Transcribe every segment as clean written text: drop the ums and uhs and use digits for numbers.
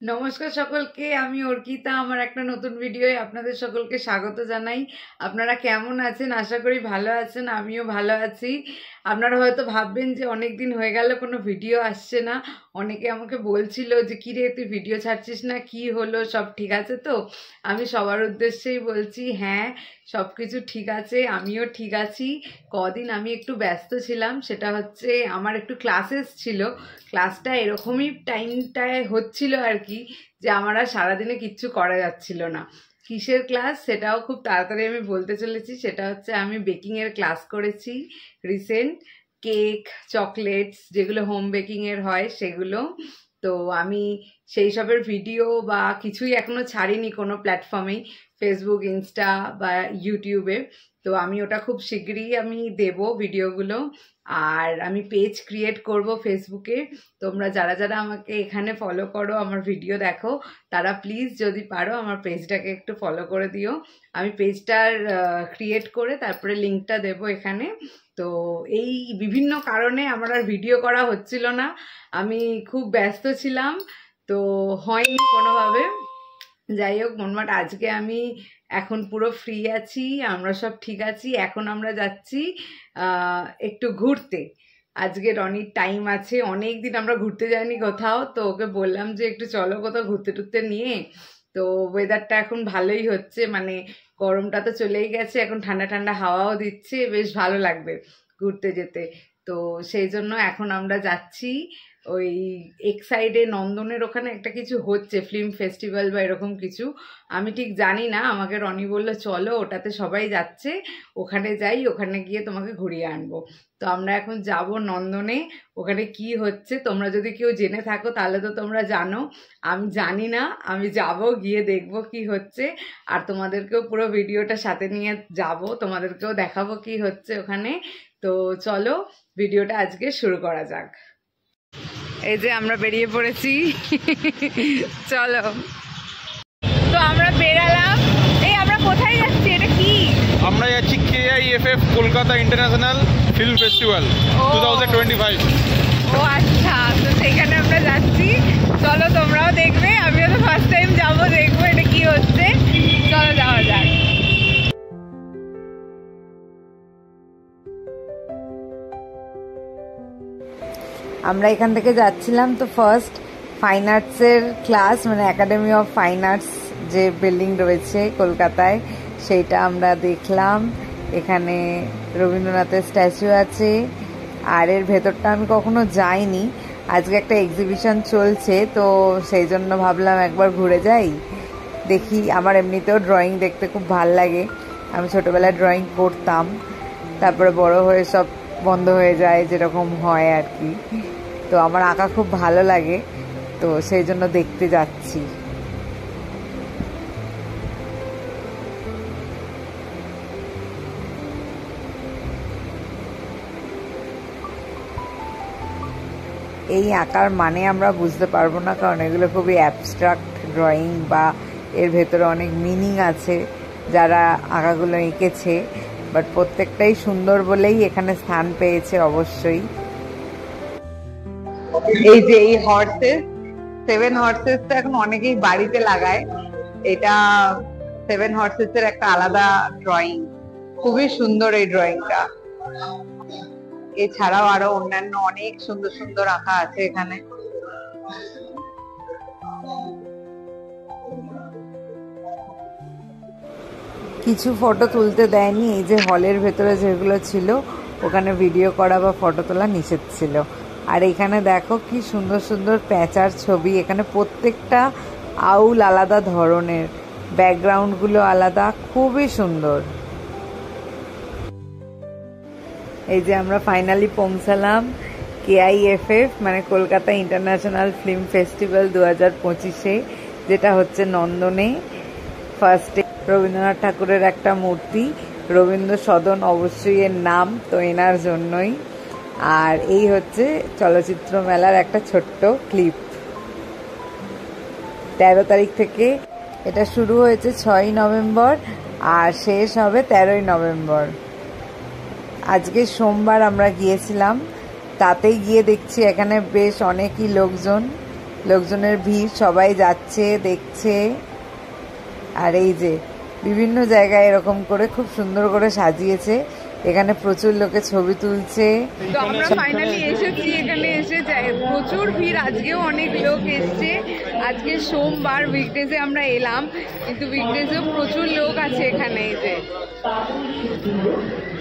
নমস্কার সকলকে, আমি অর্কিতা। আমার একটা নতুন ভিডিওয়ে আপনাদের সকলকে স্বাগত জানাই। আপনারা কেমন আছেন? আশা করি ভালো আছেন, আমিও ভালো আছি। আপনারা হয়তো ভাববেন যে অনেক দিন হয়ে গেল কোনো ভিডিও আসছে না। অনেকে আমাকে বলছিল যে কী রে তুই ভিডিও ছাড়ছিস না, কি হলো, সব ঠিক আছে তো? আমি সবার উদ্দেশ্যেই বলছি, হ্যাঁ সব কিছু ঠিক আছে, আমিও ঠিক আছি। কদিন আমি একটু ব্যস্ত ছিলাম, সেটা হচ্ছে আমার একটু ক্লাসেস ছিল। ক্লাসটা এরকমই টাইমটায় হচ্ছিল আর কি, যে আমার আর সারাদিনে কিচ্ছু করা যাচ্ছিল না। কিসের ক্লাস সেটাও খুব তাড়াতাড়ি আমি বলতে চলেছি। সেটা হচ্ছে আমি বেকিংয়ের ক্লাস করেছি রিসেন্ট। কেক, চকলেটস যেগুলো হোম বেকিংয়ের হয় সেগুলো। তো আমি সেই সবের ভিডিও বা কিছুই এখনো ছাড়িনি কোনো প্ল্যাটফর্মেই, ফেসবুক, ইনস্টা বা ইউটিউবে। তো আমি ওটা খুব শিগগিরই আমি দেব ভিডিওগুলো। আর আমি পেজ ক্রিয়েট করব ফেসবুকে। তোমরা যারা যারা আমাকে এখানে ফলো করো, আমার ভিডিও দেখো, তারা প্লিজ যদি পারো আমার পেজটাকে একটু ফলো করে দিও। আমি পেজটার ক্রিয়েট করে তারপরে লিঙ্কটা দেব এখানে। তো এই বিভিন্ন কারণে আমার আর ভিডিও করা হচ্ছিল না, আমি খুব ব্যস্ত ছিলাম, তো হয়নি কোনোভাবে। যাই হোক, মনমাট আজকে আমি এখন পুরো ফ্রি আছি, আমরা সব ঠিক আছি। এখন আমরা যাচ্ছি একটু ঘুরতে। আজকে রনির টাইম আছে, অনেক দিন আমরা ঘুরতে যাইনি কোথাও, তো ওকে বললাম যে একটু চলো কোথাও ঘুরতে টুরতে নিয়ে। তো ওয়েদারটা এখন ভালোই হচ্ছে, মানে গরমটা তো চলেই গেছে, এখন ঠান্ডা ঠান্ডা হাওয়াও দিচ্ছে, বেশ ভালো লাগবে ঘুরতে যেতে। তো সেই জন্য এখন আমরা যাচ্ছি ওই এক সাইডে নন্দনের ওখানে একটা কিছু হচ্ছে, ফিল্ম ফেস্টিভ্যাল বা এরকম কিছু, আমি ঠিক জানি না। আমাকে রনি বললো চলো ওটাতে সবাই যাচ্ছে, ওখানে যাই, ওখানে গিয়ে তোমাকে ঘুরিয়ে আনবো। তো আমরা এখন যাব নন্দনে। ওখানে কি হচ্ছে তোমরা যদি কেউ জেনে থাকো তাহলে তো তোমরা জানো, আমি জানি না। আমি যাব, গিয়ে দেখবো কি হচ্ছে, আর তোমাদেরকেও পুরো ভিডিওটা সাথে নিয়ে যাব, তোমাদেরকেও দেখাবো কি হচ্ছে ওখানে। তো চলো ভিডিওটা আজকে শুরু করা যাক। এই যে আমরা বেরিয়ে পড়েছি, চলো। তো আমরা বেরালাম। এই আমরা কোথায় যাচ্ছি, এটা কি? আমরা যাচ্ছি KIFF Kolkata international film festival 2025। ও আচ্ছা, তো সেখানে আমরা যাচ্ছি। চলো তোমরাও দেখবে, আমিও তো ফার্স্ট টাইম যাবো, দেখবো এটা কি হচ্ছে। চলো যাওয়া যাক। আমরা এখান থেকে যাচ্ছিলাম, তো ফার্স্ট ফাইন আর্টসের ক্লাস, মানে একাডেমি অফ ফাইন আর্টস যে বিল্ডিং রয়েছে কলকাতায়, সেইটা আমরা দেখলাম। এখানে রবীন্দ্রনাথের স্ট্যাচু আছে, আর এর ভেতরটা আমি কখনো যাইনি। আজকে একটা এক্সিবিশন চলছে, তো সেই জন্য ভাবলাম একবার ঘুরে যাই, দেখি। আমার এমনিতেও ড্রয়িং দেখতে খুব ভাল লাগে, আমি ছোটোবেলায় ড্রয়িং করতাম, তারপরে বড় হয়ে সব বন্ধ হয়ে যায় যেরকম হয় আর কি। তো আমার আঁকা খুব ভালো লাগে, তো সেই জন্য দেখতে যাচ্ছি। এই আঁকার মানে আমরা বুঝতে পারবো না, কারণ এগুলো খুবই অ্যাবস্ট্রাক্ট ড্রয়িং, বা এর ভেতরে অনেক মিনিং আছে যারা আঁকাগুলো এঁকেছে, বাট প্রত্যেকটাই সুন্দর বলেই এখানে স্থান পেয়েছে অবশ্যই। এই যে এই হর্সেস, 7 হর্সেসটা এখন অনেকেই বাড়িতে লাগায়। এটা 7 হর্সেসের একটা আলাদা ড্রয়িং, খুবই সুন্দর এই ড্রয়িংটা। এছাড়াও আরো অন্যান্য অনেক সুন্দর সুন্দর আঁকা আছে এখানে। কিছু ফটো তুলতে দেয়নি, এই যে হলের ভেতরে যেগুলো ছিল ওখানে ভিডিও করা বা ফটো তোলা নিষেধ ছিল। আর এখানে দেখো কি সুন্দর সুন্দর প্যাঁচার ছবি, এখানে প্রত্যেকটা আউল আলাদা ধরনের, ব্যাকগ্রাউন্ডগুলো আলাদা, খুবই সুন্দর। এই যে আমরা ফাইনালি পৌঁছালাম KIFF, মানে কলকাতা ইন্টারন্যাশনাল ফিল্ম ফেস্টিভ্যাল 2025-এ, যেটা হচ্ছে নন্দনে। ফার্স্টে রবীন্দ্রনাথ ঠাকুরের একটা মূর্তি, রবীন্দ্র সদন অবশ্যই এর নাম, তো এনার জন্যই। আর এই হচ্ছে চলচ্চিত্র মেলার একটা ছোট্ট ক্লিপ। 13 তারিখ থেকে এটা শুরু হয়েছে, 6ই নভেম্বর, আর শেষ হবে 13ই নভেম্বর। আজকে সোমবার আমরা গিয়েছিলাম, তাতেই গিয়ে দেখছি এখানে বেশ অনেকই লোকজন, লোকজনের ভিড়, সবাই যাচ্ছে দেখছে। আর এই যে বিভিন্ন জায়গায় এরকম করে খুব সুন্দর করে সাজিয়েছে, এখানে প্রচুর লোকে ছবি তুলছে। তো আমরা ফাইনালি এসেছি, এখানে এসে প্রচুর ভিড়, আজকেও অনেক লোক এসছে। আজকে সোমবার, উইকডেজে আমরা এলাম, কিন্তু উইকডেজেও প্রচুর লোক আছে এখানে। এই যে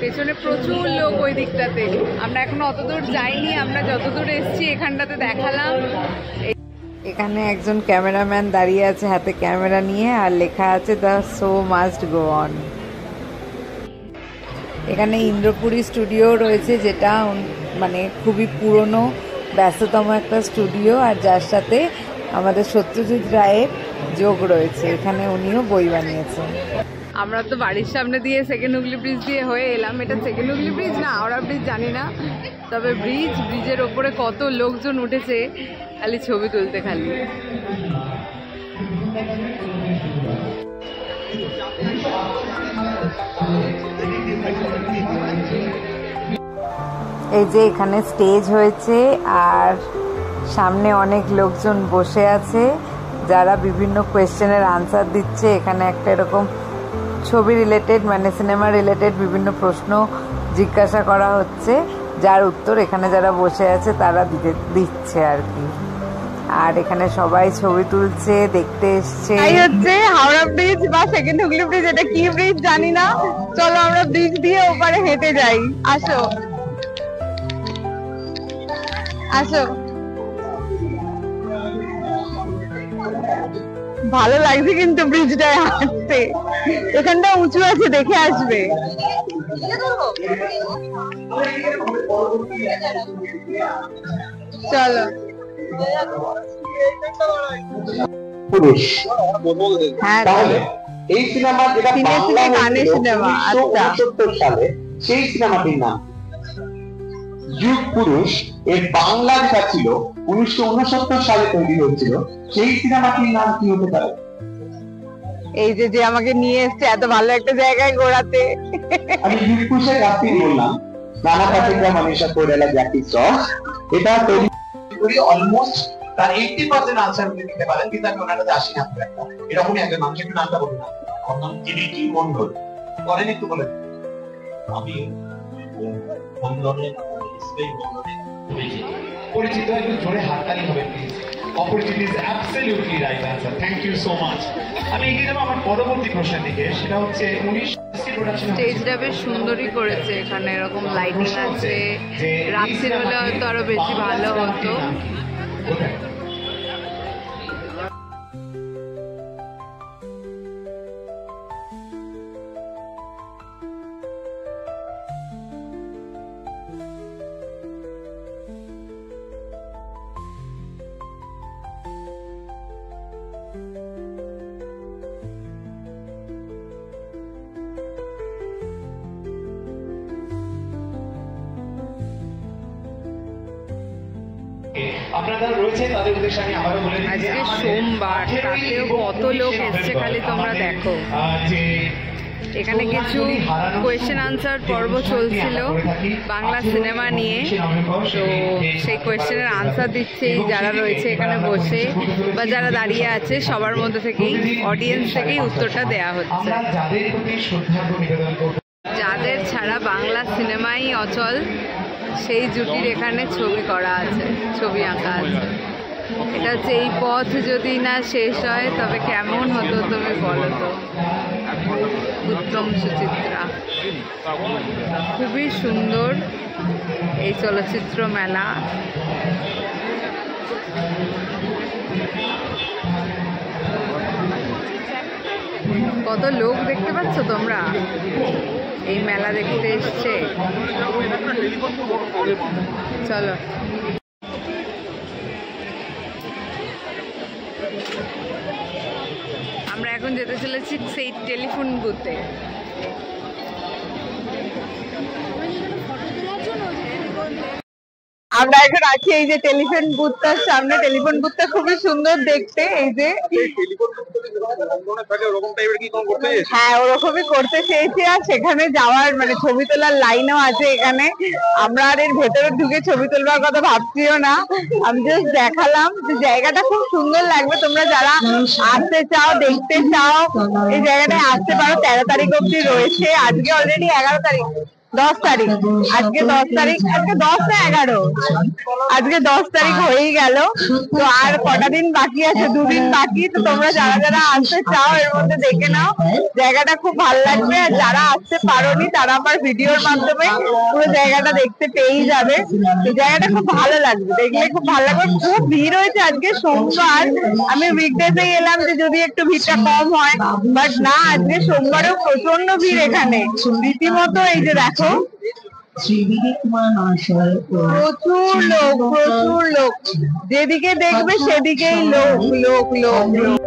পেছনে প্রচুর লোক ওই দিকটাতে, আমরা এখনো অত দূর যাইনি, আমরা যতদূর এসছি এখানটাতে দেখালাম। এখানে একজন ক্যামেরাম্যান দাঁড়িয়ে আছে হাতে ক্যামেরা নিয়ে, আর লেখা আছে the show must go on. এখানে ইন্দ্রপুরী স্টুডিও রয়েছে, যেটা মানে খুবই পুরনো ব্যস্ততম একটা স্টুডিও, আর যার সাথে আমাদের সত্যজিৎ রায়ের যোগ রয়েছে। এখানে উনিও বই বানিয়েছেন। আমরা তো বাড়ির সামনে দিয়ে সেকেন্ড হুগলি ব্রিজ দিয়ে হয়ে এলাম। এটা সেকেন্ড হুগলি ব্রিজ না হাওড়া ব্রিজ জানি না, তবে ব্রিজের ওপরে কত লোকজন উঠেছে খালি ছবি তুলতে। খালি এই যে এখানে স্টেজ হয়েছে, আর সামনে অনেক লোকজন বসে আছে যারা বিভিন্ন কোয়েশ্চেনের আনসার দিচ্ছে। এখানে একটা এরকম ছবি রিলেটেড মানে সিনেমা রিলেটেড বিভিন্ন প্রশ্ন জিজ্ঞাসা করা হচ্ছে, যার উত্তর এখানে যারা বসে আছে তারা দিচ্ছে আর কি। আর এখানে সবাই ছবি তুলছে, দেখতে এসছে। এই হচ্ছে হাওড়া ব্রিজ বা সেকেন্ড হুগলি ব্রিজ, এটা কি ব্রিজ জানি না। চলো আমরা ব্রিজ দিয়ে ওপারে হেঁটে যাই, আসো আসো। ভালো লাগছে কিন্তু ব্রিজটায় হাঁটতে, এখানটা উঁচু আছে, দেখে আসবে। চলো পুরুষ। হ্যাঁ, তাহলে এই সিনেমা যেটা বাংলা গানের সিনেমা, আচ্ছা 1969 সালে, সেই সিনেমাটির নাম যুগ পুরুষ। এর বাংলা যেটা ছিল 1969 সালে তৈরি হয়েছিল, সেই সিনেমাটির নাম কি হতে পারে? এই যে আমাকে নিয়ে এসছে এত ভালো একটা জায়গায় ঘোরাতে। আমি যুগ পুরুষের কাছে বললাম, নানা পাঠিকা মনীষা কোইরালা জ্যাকি শ্রফ। এটা তৈরি করে অলমোস্ট তার 80% আনসার আপনি দিতে পারেন, কিন্তু আমি ওনার কাছে আসি না। এরকমই একজন মানুষ, একটু নামটা বলুন না। আমার নাম কিরিটি মন্ডল। বলেন একটু বলেন। আমি মন্ডলের পরিচিত, একটু জোরে হাততালি হবে প্লিজ। অপরিচিত is absolutely right answer. Thank you so much. আমি এগিয়ে যাবো আমার পরবর্তী প্রশ্নের দিকে, সেটা হচ্ছে 1980 প্রোডাকশন। স্টেজটা বেশ সুন্দরই করেছে, এখানে এরকম লাইটিং আছে, রাত্রির হলে হয়তো আরো বেশি ভালো হতো। আপনারা রয়েছে তাদের উদ্দেশ্যে আমি আবারও বলে দিচ্ছি, আজকে সোমবার, তাতেও কত লোক এসছে খালি তোমরা দেখো। এখানে কিছু কোয়েশ্চেন আনসার পর্ব চলছিল বাংলা সিনেমা নিয়ে, তো সেই কোয়েশ্চেনের আনসার দিচ্ছে যারা রয়েছে এখানে বসে বা যারা দাঁড়িয়ে আছে, সবার মধ্যে থেকেই অডিয়েন্স থেকেই উত্তরটা দেয়া হচ্ছে। যাদের ছাড়া বাংলা সিনেমাই অচল সেই জুটির এখানে ছবি করা আছে, ছবি আঁকা আছে। এটা হচ্ছে এই পথ যদি না শেষ হয় তবে কেমন হতো তুমি বলো তো। উত্তম সুচিত্রা, খুবই সুন্দর এই চলচ্চিত্র মেলা। কত লোক দেখতে পাচ্ছ তোমরা, এই মেলা দেখতে এসছে। চলো আমরা এখন যেতে চলেছি সেই টেলিফোন বুথে। আমরা এখন আছি এই যে টেলিফোন বুথটার সামনে। টেলিফোন বুথটা খুবই সুন্দর দেখতে। এই যে হ্যাঁ ওরকমই করতে চেয়েছি, আর সেখানে যাওয়ার মানে ছবি তোলার লাইনও আছে এখানে। আমরা আর এর ভেতরে ঢুকে ছবি তোলবার কথা ভাবছিও না, আমি জাস্ট দেখালাম যে জায়গাটা খুব সুন্দর লাগবে। তোমরা যারা আসতে চাও, দেখতে চাও, এই জায়গাটায় আসতে পারো। 13 তারিখ অব্দি রয়েছে, আজকে অলরেডি 11 তারিখ, 10 তারিখ, আজকে 10 তারিখ, আজকে 10 না 11, আজকে 10 তারিখ হয়েই গেল। তো আর কটা দিন বাকি আছে, 2 দিন বাকি। তো তোমরা যারা যারা আসতে চাও এর মধ্যে দেখে নাও, জায়গাটা খুব ভালো লাগবে। আর যারা আসতে পারোনি তারা আমার ভিডিওর মাধ্যমে পুরো জায়গাটা দেখতে পেয়েই যাবে। তো জায়গাটা খুব ভালো লাগবে, দেখলে খুব ভালো লাগবে। খুব ভিড় হয়েছে আজকে সোমবার, আমি উইকডেজে এলাম যে যদি একটু ভিড়টা কম হয়, বাট না, আজকে সোমবারেও প্রচন্ড ভিড় এখানে রীতিমতো। এই যে দেখো প্রচুর লোক, প্রচুর লোক, যেদিকে দেখবে সেদিকেই লোক লোক লোক লোক।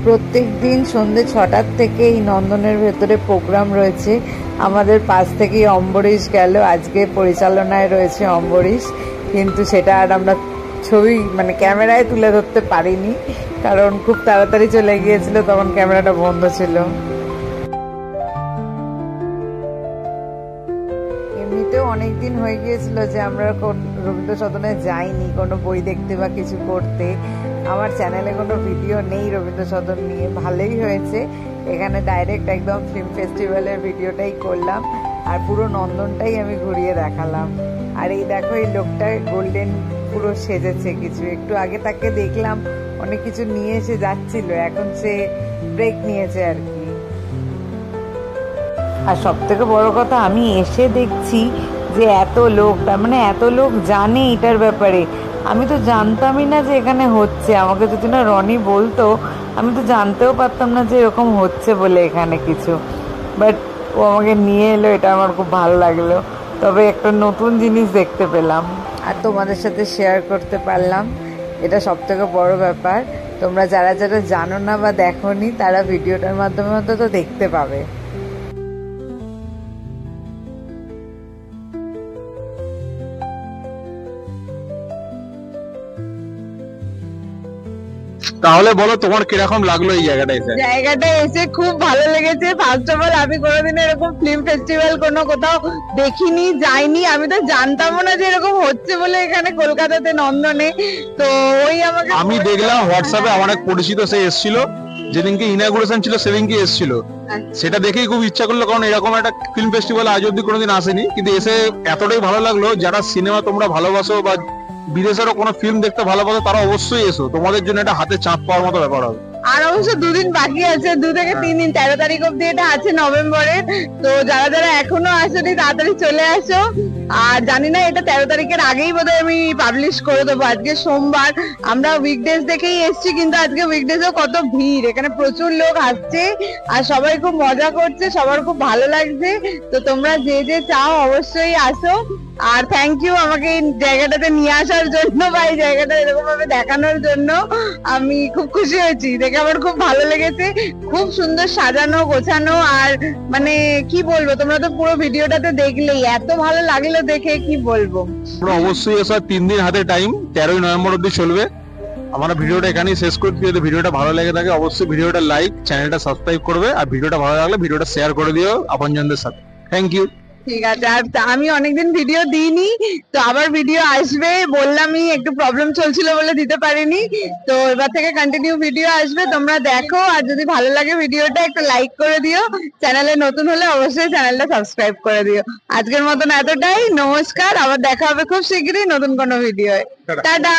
প্রত্যেক দিন সন্ধ্যে 6টার থেকে এই নন্দনের ভেতরে প্রোগ্রাম রয়েছে। আমাদের পাশ থেকেই অম্বরীশ গেল, আজকে পরিচালনায় রয়েছে অম্বরীশ, কিন্তু সেটা আর আমরা ছবি মানে ক্যামেরায় তুলে ধরতে পারিনি, কারণ খুব তাড়াতাড়ি চলে গিয়েছিল, তখন ক্যামেরাটা বন্ধ ছিল। এমনিতেও অনেকদিন হয়ে গিয়েছিল যে আমরা রবীন্দ্র সদনে যাইনি কোনো বই দেখতে বা কিছু করতে। আমার চ্যানেলে কোনো ভিডিও নেই রবীন্দ্র সদন নিয়ে, ভালোই হয়েছে। এখানে ডাইরেক্ট একদম ফিল্ম ফেস্টিভ্যালের ভিডিওটাই করলাম, আর পুরো নন্দনটাই আমি ঘুরিয়ে দেখালাম। আর এই দেখো এই লোকটা গোল্ডেন পুরো সেজেছে কিছু, একটু আগে তাকে দেখলাম অনেক কিছু নিয়ে এসে যাচ্ছিল, এখন সে ব্রেক নিয়েছে আর কি। আর সব থেকে বড় কথা, আমি এসে দেখছি যে এত লোক, তার মানে এত লোক জানে এটার ব্যাপারে। আমি তো জানতামই না যে এখানে হচ্ছে, আমাকে যদি না রনি বলতো আমি তো জানতেও পারতাম না যে এরকম হচ্ছে বলে এখানে কিছু। বাট ও আমাকে নিয়ে এলো, এটা আমার খুব ভালো লাগলো। তবে একটা নতুন জিনিস দেখতে পেলাম আর তোমাদের সাথে শেয়ার করতে পারলাম, এটা সব থেকে বড় ব্যাপার। তোমরা যারা যারা জানো না বা দেখোনি তারা ভিডিওটার মাধ্যমে অন্তত দেখতে পাবে। তাহলে বলো তোমার কিরকম লাগলো এই জায়গাটা এসে? জায়গাটা এসে খুব ভালো লেগেছে। ফার্স্ট অফ অল আমি কোনোদিন এরকম ফিল্ম ফেস্টিভ্যাল কোনো কোথাও দেখিনি, যাইনি, আমি তো জানতামও না যে এরকম হচ্ছে বলে এখানে কলকাতাতে নন্দনে। তো ওই আমাকে আমি দেখলাম হোয়াটসঅ্যাপে আমার এক পরিচিত সে এসেছিল, যেদিনকে ইনাগুরেশন ছিল সেদিনকে এসেছিল। সেটা দেখেই খুব ইচ্ছা করলো, কারণ এরকম একটা ফিল্ম ফেস্টিভ্যাল আজ অব্দি কোনোদিন আসেনি, কিন্তু এসে এতটাই ভালো লাগলো। যারা সিনেমা তোমরা ভালোবাসো বা বিদেশেরও কোনো ফিল্ম দেখতে ভালোবাসো তারা অবশ্যই এসো, তোমাদের জন্য এটা হাতে চাঁদ পাওয়ার মতো ব্যাপার হবে। আর অবশ্য 2 দিন বাকি আছে, 2 থেকে 3 দিন, 13 তারিখ অব্দি এটা আছে নভেম্বরের। তো যারা যারা এখনো আসেনি তাড়াতাড়ি চলে আসো। আর জানি না এটা 13 তারিখের আগেই বোধহয় আমি পাবলিশ করে দেবো। আজকে সোমবার, আমরা উইকডেজ দেখেই এসছি, কিন্তু আজকে উইকডেজেও কত ভিড়, এখানে প্রচুর লোক আসছে আর সবাই খুব মজা করছে, সবার খুব ভালো লাগছে। তো তোমরা যে যে চাও অবশ্যই আসো। আর থ্যাংক ইউ আমাকে এই জায়গাটাতে নিয়ে আসার জন্য বা এই জায়গাটা এরকম ভাবে দেখানোর জন্য। আমি খুব খুশি হয়েছি, দেখে আমার খুব ভালো লেগেছে। খুব সুন্দর সাজানো গোছানো, আর মানে কি বলবো, তোমরা তো পুরো ভিডিওটাতে দেখলেই, এত ভালো লাগলো দেখে কি বলবো। তোমরা অবশ্যই এসো, 3 দিন হাতে টাইম, 13ই নভেম্বর অব্দি চলবে। আমরা ভিডিওটা এখানেই শেষ করছি। যদি ভিডিওটা ভালো লেগে থাকে অবশ্যই ভিডিওটা লাইক, চ্যানেলটা সাবস্ক্রাইব করবে, আর ভিডিওটা ভালো লাগলে ভিডিওটা শেয়ার করে দিও আপনজনদের সাথে। Thank you. ঠিক আছে। আর আমি অনেকদিন ভিডিও দিইনি, তো আবার ভিডিও আসবে, বললামই একটু প্রবলেম চলছিল বলে দিতে পারিনি। তো এবার থেকে কন্টিনিউ ভিডিও আসবে, তোমরা দেখো। আর যদি ভালো লাগে ভিডিওটা একটু লাইক করে দিও, চ্যানেলে নতুন হলে অবশ্যই চ্যানেলটা সাবস্ক্রাইব করে দিও। আজকের মতন এতটাই, নমস্কার। আবার দেখা হবে খুব শীঘ্রই নতুন কোনো ভিডিও। টাটা।